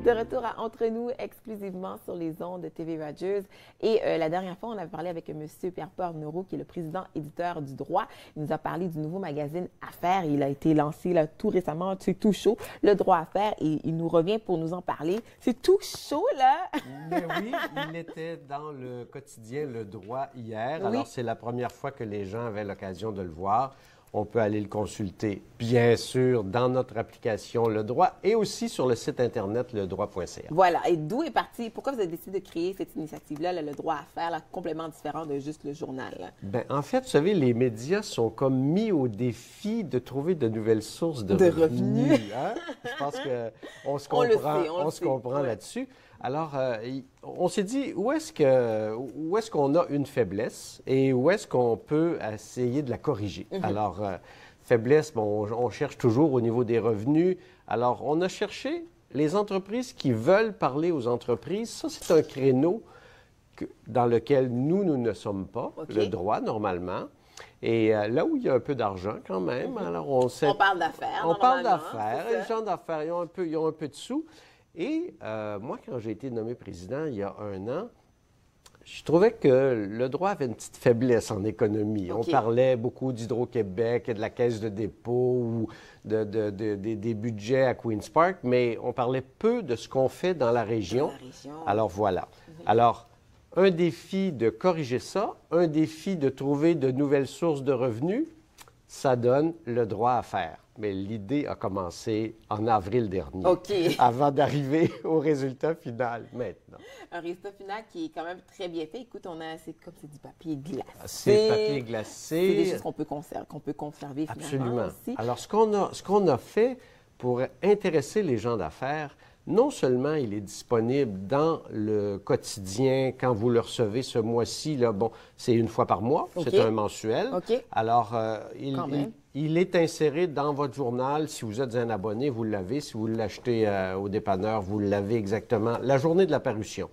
De retour à Entre nous, exclusivement sur les ondes de TV Rogers. Et la dernière fois, on avait parlé avec M. Pierre-Paul Arnereau, qui est le président éditeur du droit. Il nous a parlé du nouveau magazine Affaires. Il a été lancé là, tout récemment, c'est tout chaud, le droit à faire. Et il nous revient pour nous en parler. C'est tout chaud, là! Mais oui, il était dans le quotidien Le Droit hier. Oui. Alors, c'est la première fois que les gens avaient l'occasion de le voir. On peut aller le consulter, bien sûr, dans notre application Le Droit et aussi sur le site Internet ledroit.ca. Voilà. Et d'où est parti, pourquoi vous avez décidé de créer cette initiative-là, là, le droit à faire, là, complètement différent de juste le journal? Là? Bien, en fait, vous savez, les médias sont comme mis au défi de trouver de nouvelles sources de revenus. Hein? Je pense qu'on se comprend ouais. là-dessus. Alors, on s'est dit, où est-ce qu'on a une faiblesse et où est-ce qu'on peut essayer de la corriger? Alors, faiblesse, bon, on cherche toujours au niveau des revenus. Alors, on a cherché les entreprises qui veulent parler aux entreprises. Ça, c'est un créneau dans lequel nous ne sommes pas, le droit, normalement. Et là où il y a un peu d'argent quand même, alors on parle d'affaires. On parle d'affaires. Les gens d'affaires, ils ont un peu de sous. Et moi, quand j'ai été nommé président il y a 1 an, je trouvais que le droit avait une petite faiblesse en économie. On parlait beaucoup d'Hydro-Québec et de la Caisse de dépôt ou des budgets à Queen's Park, mais on parlait peu de ce qu'on fait dans la région. Alors voilà. Alors, un défi de corriger ça, un défi de trouver de nouvelles sources de revenus, ça donne le droit à faire. Mais l'idée a commencé en avril dernier, avant d'arriver au résultat final maintenant. Un résultat final qui est quand même très bien fait. Écoute, c'est comme c'est du papier glacé. C'est papier glacé. C'est des choses qu'on peut conserver finalement. Absolument. Aussi. Alors, ce qu'on a fait pour intéresser les gens d'affaires, non seulement il est disponible dans le quotidien quand vous le recevez ce mois-ci, là, bon, c'est 1 fois par mois, c'est un mensuel. Alors, il est inséré dans votre journal. Si vous êtes un abonné, vous l'avez. Si vous l'achetez au dépanneur, vous l'avez exactement la journée de la parution.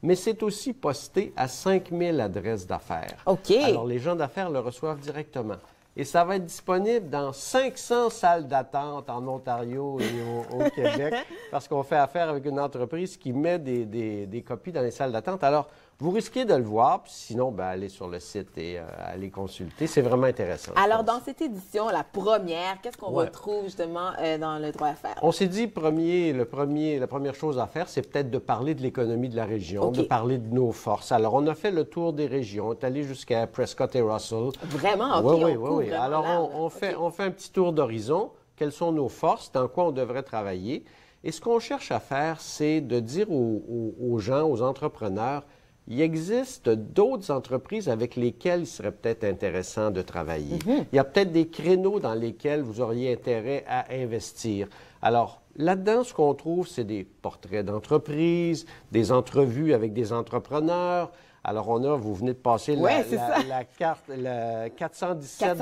Mais c'est aussi posté à 5000 adresses d'affaires. Alors, les gens d'affaires le reçoivent directement. Et ça va être disponible dans 500 salles d'attente en Ontario et au Québec, parce qu'on fait affaire avec une entreprise qui met des copies dans les salles d'attente. Alors, vous risquez de le voir, puis sinon, allez sur le site et allez consulter. C'est vraiment intéressant. Alors, dans cette édition, la première, qu'est-ce qu'on retrouve justement dans le droit à faire? On s'est dit, la première chose à faire, c'est peut-être de parler de l'économie de la région, de parler de nos forces. Alors, on a fait le tour des régions, on est allé jusqu'à Prescott et Russell. Vraiment? Oui. Alors, on fait un petit tour d'horizon. Quelles sont nos forces? Dans quoi on devrait travailler? Et ce qu'on cherche à faire, c'est de dire aux gens, aux entrepreneurs, il existe d'autres entreprises avec lesquelles il serait peut-être intéressant de travailler. Il y a peut-être des créneaux dans lesquels vous auriez intérêt à investir. Alors, là-dedans, ce qu'on trouve, c'est des portraits d'entreprises, des entrevues avec des entrepreneurs. Alors, vous venez de passer la carte, le 417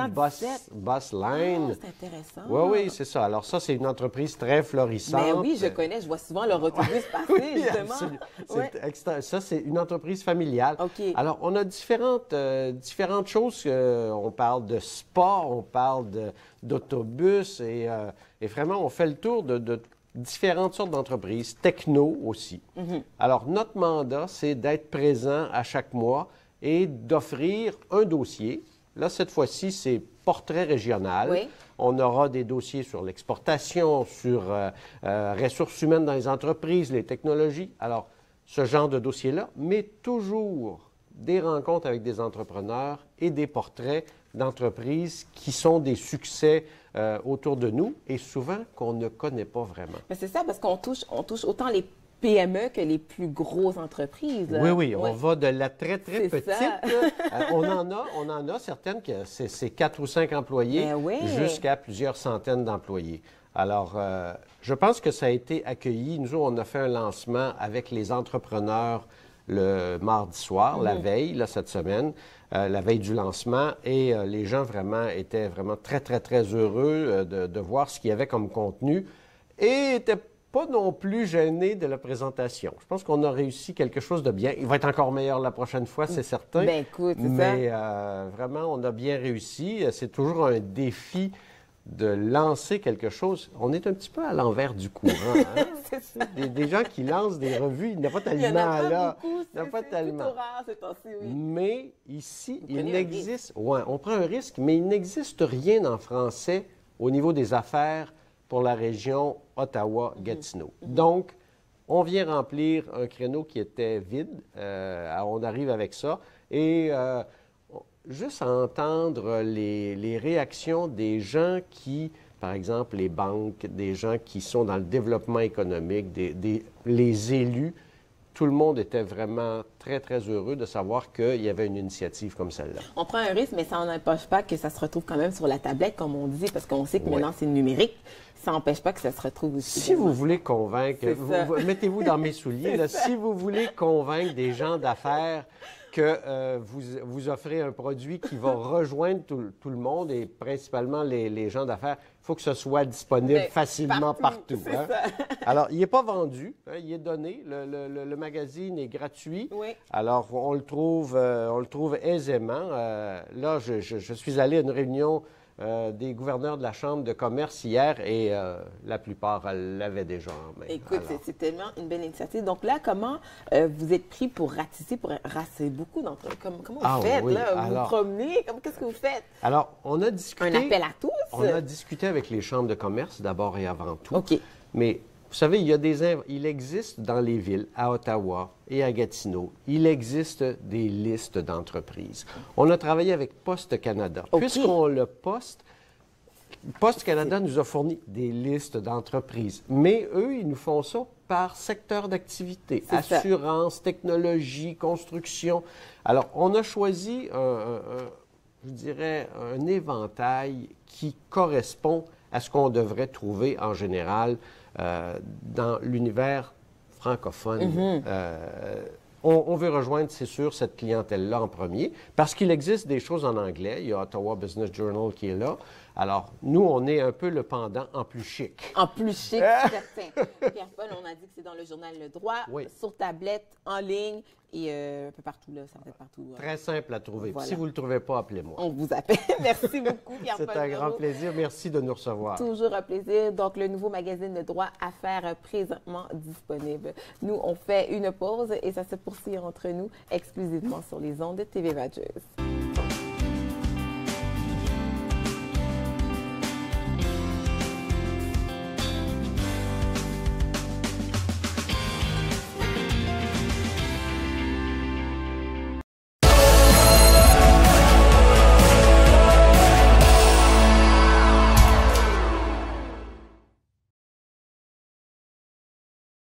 Bus Line. C'est intéressant. Oui, c'est ça. Alors, ça, c'est une entreprise très florissante. Mais oui, je connais. Je vois souvent leur autobus passer, justement. Ça, c'est une entreprise familiale. Alors, on a différentes choses. On parle de spa, on parle d'autobus et vraiment, on fait le tour de différentes sortes d'entreprises, techno aussi. Alors, notre mandat, c'est d'être présent à chaque mois et d'offrir un dossier. Là, cette fois-ci, c'est portrait régional. On aura des dossiers sur l'exportation, sur ressources humaines dans les entreprises, les technologies. Alors, ce genre de dossier-là, mais toujours des rencontres avec des entrepreneurs et des portraits d'entreprises qui sont des succès autour de nous et souvent qu'on ne connaît pas vraiment. Mais c'est ça, parce qu'on touche autant les PME que les plus grosses entreprises. Oui, on va de la très petite. On en a certaines que c'est 4 ou 5 employés jusqu'à plusieurs centaines d'employés. Alors, je pense que ça a été accueilli. Nous, on a fait un lancement avec les entrepreneurs le mardi soir, la veille, là, cette semaine, la veille du lancement, et les gens étaient vraiment très heureux de voir ce qu'il y avait comme contenu et n'étaient pas non plus gênés de la présentation. Je pense qu'on a réussi quelque chose de bien. Il va être encore meilleur la prochaine fois, c'est certain. Bien, écoute, c'est ça. Mais vraiment, on a bien réussi. C'est toujours un défi de lancer quelque chose. On est un petit peu à l'envers du courant. Hein? c'est ça. Des gens qui lancent des revues, il n'y en a pas tellement Il n'y en a pas là. beaucoup, Il n'y en a pas c'est tellement. plutôt rare ces temps-ci, oui. Mais ici, Vous il prenez un n'existe... Ouais, on prend un risque, mais il n'existe rien en français au niveau des affaires pour la région Ottawa-Gatineau. Donc, on vient remplir un créneau qui était vide. On arrive avec ça. Et juste à entendre les réactions des gens qui, par exemple, les banques, des gens qui sont dans le développement économique, les élus, tout le monde était vraiment très, très heureux de savoir qu'il y avait une initiative comme celle-là. On prend un risque, mais ça n'empêche pas que ça se retrouve quand même sur la tablette, comme on dit, parce qu'on sait que maintenant c'est numérique. Ça n'empêche pas que ça se retrouve aussi. Si vous voulez convaincre, mettez-vous dans mes souliers, là, si vous voulez convaincre des gens d'affaires que vous offrez un produit qui va rejoindre tout le monde et principalement les gens d'affaires, il faut que ce soit disponible facilement partout. Hein? Alors, il n'est pas vendu, hein, il est donné. Le magazine est gratuit. Oui. Alors, on le trouve aisément. Là, je suis allé à une réunion des gouverneurs de la Chambre de commerce hier et la plupart l'avaient déjà en main. Écoute, c'est tellement une belle initiative. Donc là, comment vous êtes pris pour ratisser, pour rassembler beaucoup d'entre eux? Comment vous faites, oui. là? Vous Alors, vous promenez? Qu'est-ce que vous faites? Alors, on a discuté... Un appel à tous? On a discuté avec les chambres de commerce d'abord et avant tout. OK. Mais vous savez, il existe dans les villes, à Ottawa et à Gatineau, il existe des listes d'entreprises. On a travaillé avec Poste Canada. OK. Puisqu'on le Poste Canada nous a fourni des listes d'entreprises. Mais eux, ils nous font ça par secteur d'activité. Assurance, technologie, construction. Alors, on a choisi, je dirais, un éventail qui correspond à ce qu'on devrait trouver en général dans l'univers francophone. On veut rejoindre, c'est sûr, cette clientèle-là en premier, parce qu'il existe des choses en anglais. Il y a Ottawa Business Journal qui est là. Alors, nous, on est un peu le pendant en plus chic. En plus chic, certain. Pierre-Paul, on a dit que c'est dans le journal Le Droit, sur tablette, en ligne et un peu partout, là, ça peut être partout. Très simple à trouver. Voilà. Si vous ne le trouvez pas, appelez-moi. On vous appelle. Merci beaucoup, Pierre-Paul. C'est un grand plaisir. Merci de nous recevoir. Toujours un plaisir. Donc, le nouveau magazine Le Droit à faire présentement disponible. Nous, on fait une pause et ça se poursuit entre nous exclusivement sur les ondes de TV Rogers.